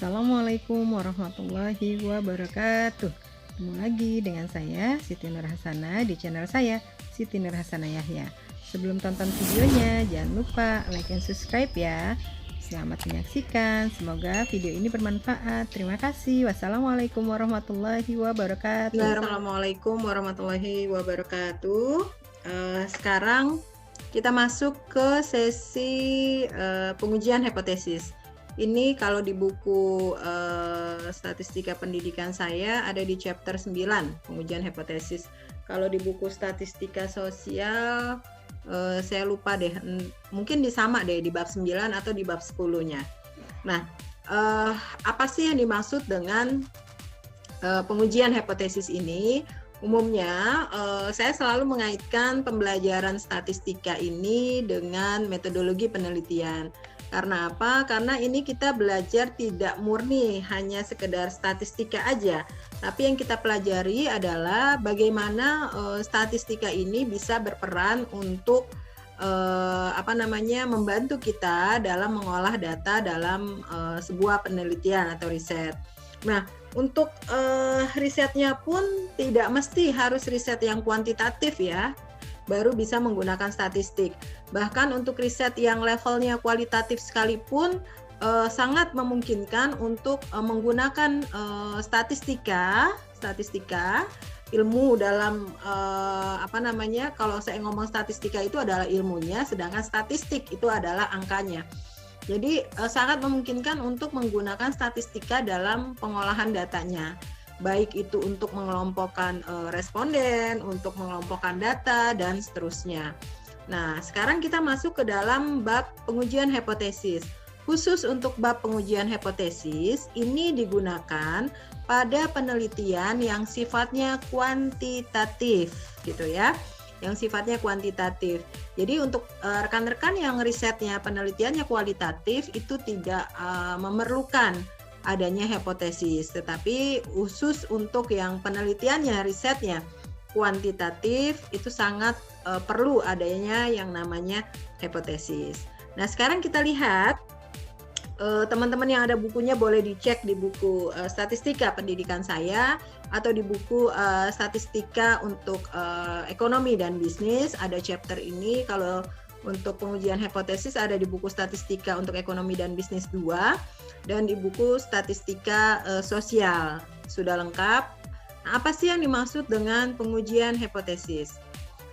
Assalamualaikum warahmatullahi wabarakatuh. Ketemu lagi dengan saya Siti Nurhasana di channel saya Siti Nurhasana Yahya. Sebelum tonton videonya jangan lupa like and subscribe ya. Selamat menyaksikan, semoga video ini bermanfaat. Terima kasih. Wassalamualaikum warahmatullahi wabarakatuh. Assalamualaikum warahmatullahi wabarakatuh. Sekarang kita masuk ke sesi pengujian hipotesis. Ini kalau di buku statistika pendidikan saya ada di chapter 9, pengujian hipotesis. Kalau di buku statistika sosial saya lupa deh, mungkin sama deh di bab 9 atau di bab 10-nya. Nah, apa sih yang dimaksud dengan pengujian hipotesis ini? Umumnya saya selalu mengaitkan pembelajaran statistika ini dengan metodologi penelitian. Karena apa? Karena ini kita belajar tidak murni hanya sekedar statistika aja, tapi yang kita pelajari adalah bagaimana statistika ini bisa berperan untuk membantu kita dalam mengolah data dalam sebuah penelitian atau riset. Nah, untuk risetnya pun tidak mesti harus riset yang kuantitatif ya, baru bisa menggunakan statistik. Bahkan untuk riset yang levelnya kualitatif sekalipun sangat memungkinkan untuk menggunakan statistika ilmu dalam kalau saya ngomong statistika itu adalah ilmunya, sedangkan statistik itu adalah angkanya. Jadi sangat memungkinkan untuk menggunakan statistika dalam pengolahan datanya, baik itu untuk mengelompokkan responden, untuk mengelompokkan data, dan seterusnya. Nah, sekarang kita masuk ke dalam bab pengujian hipotesis. Khusus untuk bab pengujian hipotesis, ini digunakan pada penelitian yang sifatnya kuantitatif, gitu ya. Yang sifatnya kuantitatif. Jadi untuk rekan-rekan yang risetnya penelitiannya kualitatif itu tidak memerlukan adanya hipotesis, tetapi khusus untuk yang penelitiannya risetnya kuantitatif itu sangat perlu adanya yang namanya hipotesis. Nah, sekarang kita lihat teman-teman yang ada bukunya boleh dicek di buku statistika pendidikan saya atau di buku statistika untuk ekonomi dan bisnis, ada chapter ini. Kalau untuk pengujian hipotesis ada di buku statistika untuk ekonomi dan bisnis 2 dan di buku statistika sosial. Sudah lengkap. Nah, apa sih yang dimaksud dengan pengujian hipotesis?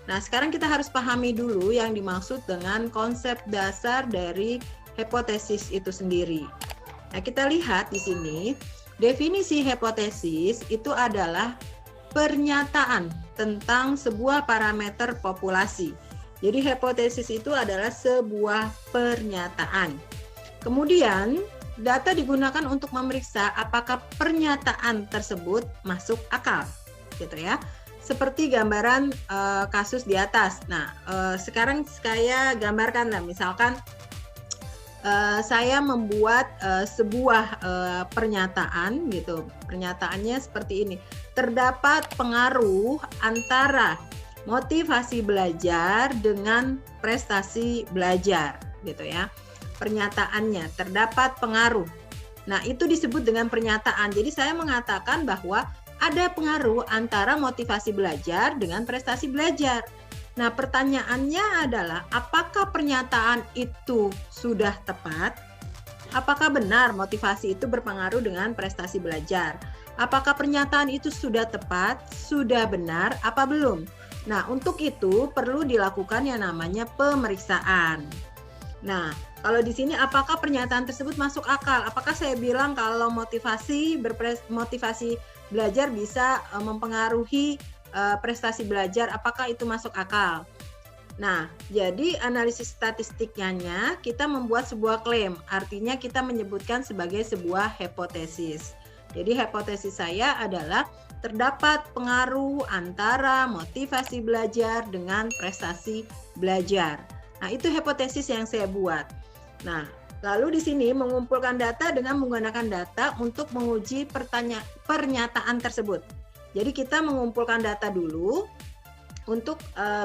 Nah, sekarang kita harus pahami dulu yang dimaksud dengan konsep dasar dari hipotesis itu sendiri. Nah, kita lihat di sini, definisi hipotesis itu adalah pernyataan tentang sebuah parameter populasi. Jadi hipotesis itu adalah sebuah pernyataan. Kemudian data digunakan untuk memeriksa apakah pernyataan tersebut masuk akal, gitu ya. Seperti gambaran kasus di atas. Nah, sekarang saya gambarkan lah, misalkan saya membuat sebuah pernyataan, gitu. Pernyataannya seperti ini. Terdapat pengaruh antara motivasi belajar dengan prestasi belajar, gitu ya. Pernyataannya terdapat pengaruh. Nah, itu disebut dengan pernyataan. Jadi saya mengatakan bahwa ada pengaruh antara motivasi belajar dengan prestasi belajar. Nah, pertanyaannya adalah apakah pernyataan itu sudah tepat? Apakah benar motivasi itu berpengaruh dengan prestasi belajar? Apakah pernyataan itu sudah tepat, sudah benar, apa belum? Nah, untuk itu perlu dilakukan yang namanya pemeriksaan. Nah, kalau di sini apakah pernyataan tersebut masuk akal? Apakah saya bilang kalau motivasi belajar bisa mempengaruhi prestasi belajar? Apakah itu masuk akal? Nah, jadi analisis statistiknya kita membuat sebuah klaim. Artinya kita menyebutkan sebagai sebuah hipotesis. Jadi hipotesis saya adalah terdapat pengaruh antara motivasi belajar dengan prestasi belajar. Nah, itu hipotesis yang saya buat. Nah, lalu di sini mengumpulkan data dengan menggunakan data untuk menguji pernyataan tersebut. Jadi kita mengumpulkan data dulu untuk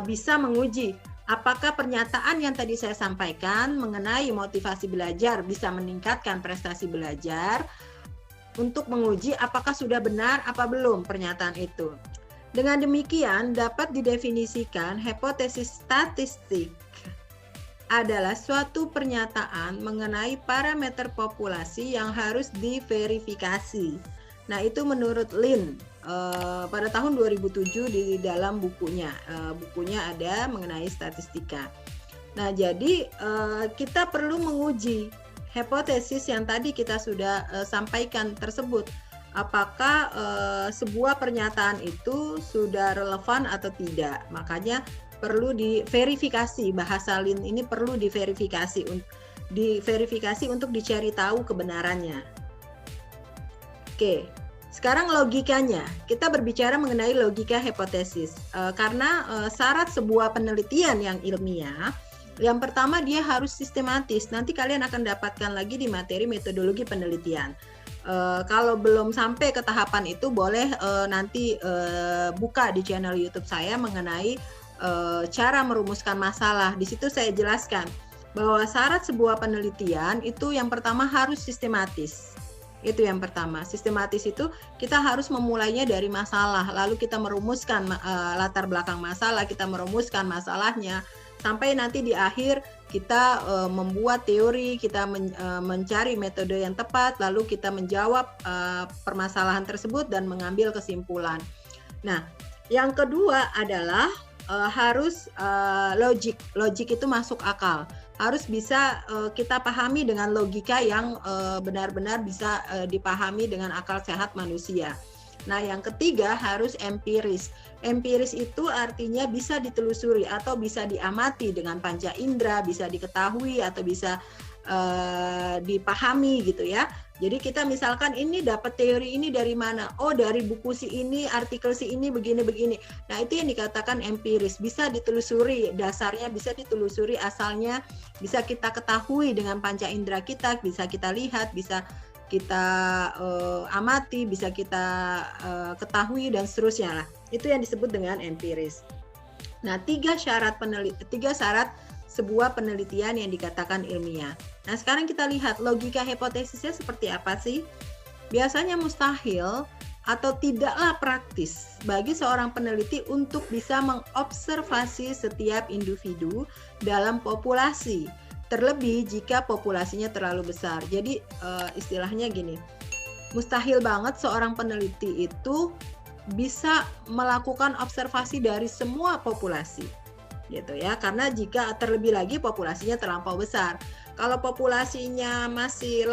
bisa menguji apakah pernyataan yang tadi saya sampaikan mengenai motivasi belajar bisa meningkatkan prestasi belajar untuk menguji apakah sudah benar apa belum pernyataan itu. Dengan demikian dapat didefinisikan hipotesis statistik adalah suatu pernyataan mengenai parameter populasi yang harus diverifikasi. Nah, itu menurut Lin pada tahun 2007 di dalam bukunya. Bukunya ada mengenai statistika. Nah, jadi kita perlu menguji hipotesis yang tadi kita sudah sampaikan tersebut. Apakah sebuah pernyataan itu sudah relevan atau tidak. Makanya perlu diverifikasi, bahasa Lin ini perlu diverifikasi untuk dicari tahu kebenarannya. Oke, sekarang logikanya. Kita berbicara mengenai logika hipotesis. Karena syarat sebuah penelitian yang ilmiah, yang pertama dia harus sistematis. Nanti kalian akan dapatkan lagi di materi metodologi penelitian. Kalau belum sampai ke tahapan itu, boleh nanti buka di channel YouTube saya mengenai cara merumuskan masalah. Di situ saya jelaskan bahwa syarat sebuah penelitian itu yang pertama harus sistematis. Itu yang pertama. Sistematis itu kita harus memulainya dari masalah, lalu kita merumuskan latar belakang masalah, kita merumuskan masalahnya, sampai nanti di akhir kita membuat teori, kita mencari metode yang tepat, lalu kita menjawab permasalahan tersebut dan mengambil kesimpulan. Nah, yang kedua adalah harus logik. Logik itu masuk akal. Harus bisa kita pahami dengan logika yang benar-benar bisa dipahami dengan akal sehat manusia. Nah, yang ketiga harus empiris. Empiris itu artinya bisa ditelusuri atau bisa diamati dengan panca indera, bisa diketahui atau bisa dipahami gitu ya. Jadi kita misalkan ini dapat teori ini dari mana? Oh, dari buku si ini, artikel si ini begini-begini. Nah, itu yang dikatakan empiris. Bisa ditelusuri, dasarnya bisa ditelusuri, asalnya bisa kita ketahui dengan panca indera kita, bisa kita lihat, bisa kita amati, bisa kita ketahui dan seterusnya lah. Itu yang disebut dengan empiris. Nah, tiga syarat sebuah penelitian yang dikatakan ilmiah. Nah, sekarang kita lihat logika hipotesisnya seperti apa sih? Biasanya mustahil atau tidaklah praktis bagi seorang peneliti untuk bisa mengobservasi setiap individu dalam populasi, terlebih jika populasinya terlalu besar. Jadi istilahnya gini, mustahil banget seorang peneliti itu bisa melakukan observasi dari semua populasi, gitu ya, karena jika terlebih lagi populasinya terlampau besar. Kalau populasinya masih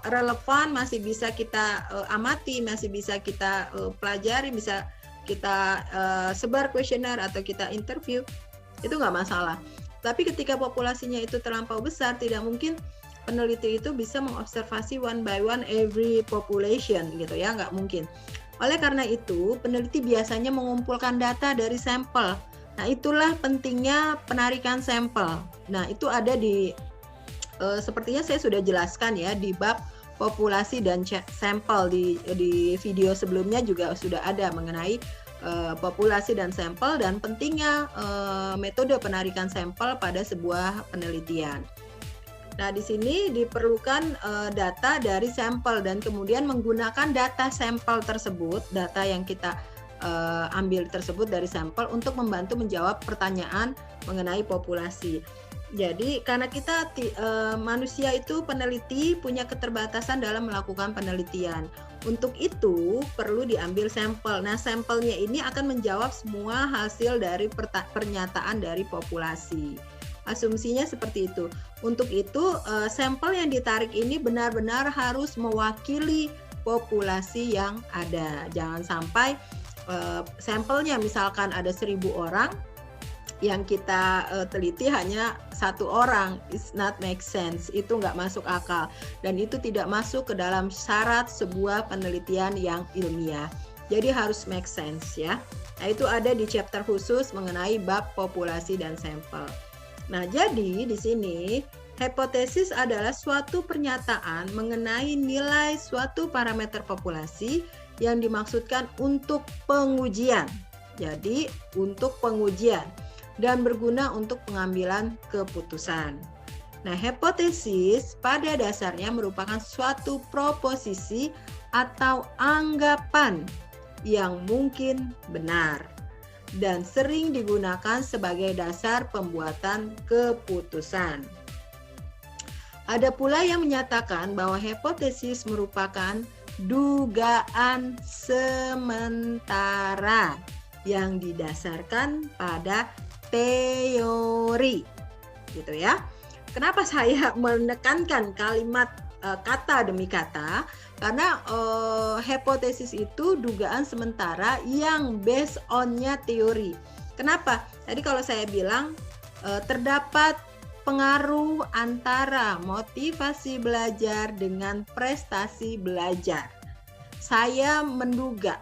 relevan, masih bisa kita amati, masih bisa kita pelajari, bisa kita sebar kuesioner atau kita interview, itu nggak masalah. Tapi ketika populasinya itu terlampau besar, tidak mungkin peneliti itu bisa mengobservasi one by one every population, gitu ya, nggak mungkin. Oleh karena itu, peneliti biasanya mengumpulkan data dari sampel. Nah, itulah pentingnya penarikan sampel. Nah, itu ada di sepertinya saya sudah jelaskan ya di bab populasi dan sampel di video sebelumnya juga sudah ada mengenai populasi dan sampel dan pentingnya metode penarikan sampel pada sebuah penelitian. Nah, di sini diperlukan data dari sampel dan kemudian menggunakan data sampel tersebut, data yang kita ambil tersebut dari sampel untuk membantu menjawab pertanyaan mengenai populasi. Jadi karena kita manusia itu peneliti punya keterbatasan dalam melakukan penelitian. Untuk itu perlu diambil sampel. Nah, sampelnya ini akan menjawab semua hasil dari pernyataan dari populasi. Asumsinya seperti itu. Untuk itu sampel yang ditarik ini benar-benar harus mewakili populasi yang ada. Jangan sampai sampelnya misalkan ada 1.000 orang, yang kita teliti hanya 1 orang, it's not make sense, itu nggak masuk akal dan itu tidak masuk ke dalam syarat sebuah penelitian yang ilmiah. Jadi harus make sense ya. Nah, itu ada di chapter khusus mengenai bab populasi dan sampel. Nah, jadi di sini hipotesis adalah suatu pernyataan mengenai nilai suatu parameter populasi yang dimaksudkan untuk pengujian. Jadi untuk pengujian dan berguna untuk pengambilan keputusan. Nah, hipotesis pada dasarnya merupakan suatu proposisi atau anggapan yang mungkin benar dan sering digunakan sebagai dasar pembuatan keputusan. Ada pula yang menyatakan bahwa hipotesis merupakan dugaan sementara yang didasarkan pada teori, gitu ya. Kenapa saya menekankan kalimat kata demi kata? Karena hipotesis itu dugaan sementara yang based on-nya teori. Kenapa? Tadi kalau saya bilang terdapat pengaruh antara motivasi belajar dengan prestasi belajar. Saya menduga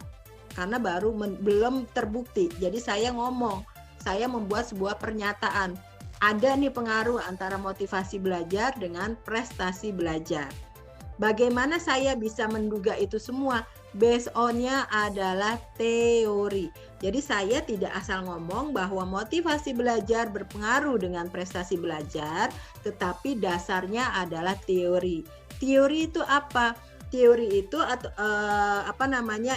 karena belum terbukti. Jadi saya membuat sebuah pernyataan. Ada nih pengaruh antara motivasi belajar dengan prestasi belajar. Bagaimana saya bisa menduga itu semua? Based on-nya adalah teori. Jadi saya tidak asal ngomong bahwa motivasi belajar berpengaruh dengan prestasi belajar, tetapi dasarnya adalah teori. Teori itu apa? Teori itu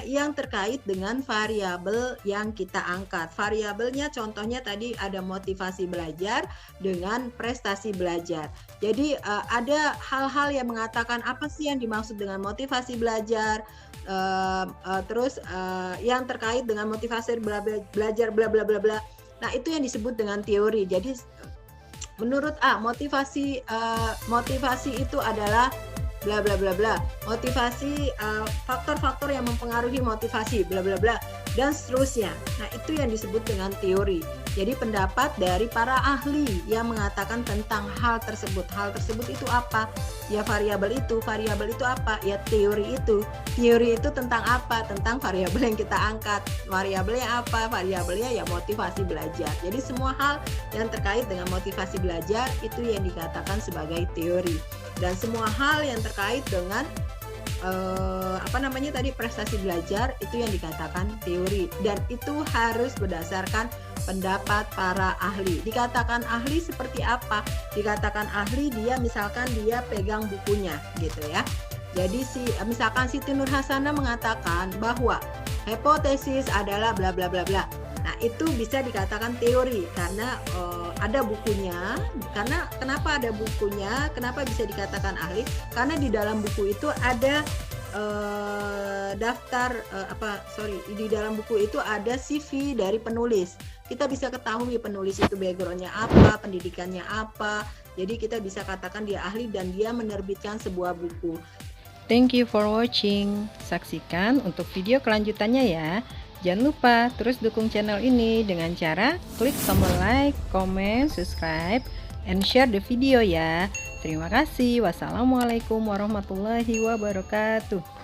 yang terkait dengan variabel yang kita angkat. Variabelnya contohnya tadi ada motivasi belajar dengan prestasi belajar. Jadi ada hal-hal yang mengatakan apa sih yang dimaksud dengan motivasi belajar, yang terkait dengan motivasi belajar bla bla bla bla. Nah, itu yang disebut dengan teori. Jadi menurut motivasi itu adalah bla bla bla bla. Motivasi, faktor-faktor yang mempengaruhi motivasi bla bla bla dan seterusnya. Nah, itu yang disebut dengan teori. Jadi pendapat dari para ahli yang mengatakan tentang hal tersebut. Hal tersebut itu apa? Ya variabel itu. Variabel itu apa? Ya teori itu. Teori itu tentang apa? Tentang variabel yang kita angkat. Variabelnya apa? Variabelnya ya motivasi belajar. Jadi semua hal yang terkait dengan motivasi belajar itu yang dikatakan sebagai teori. Dan semua hal yang terkait dengan prestasi belajar itu yang dikatakan teori, dan itu harus berdasarkan pendapat para ahli. Dikatakan ahli seperti apa? Dikatakan ahli misalkan dia pegang bukunya gitu ya. Jadi misalkan Siti Nurhasana mengatakan bahwa hipotesis adalah bla bla bla bla. Nah, itu bisa dikatakan teori karena ada bukunya. Karena kenapa ada bukunya? Kenapa bisa dikatakan ahli? Karena di dalam buku itu ada di dalam buku itu ada CV dari penulis. Kita bisa ketahui penulis itu background-nya apa, pendidikannya apa. Jadi kita bisa katakan dia ahli dan dia menerbitkan sebuah buku. Thank you for watching. Saksikan untuk video kelanjutannya ya. Jangan lupa terus dukung channel ini dengan cara klik tombol like, comment, subscribe, and share the video ya. Terima kasih. Wassalamualaikum warahmatullahi wabarakatuh.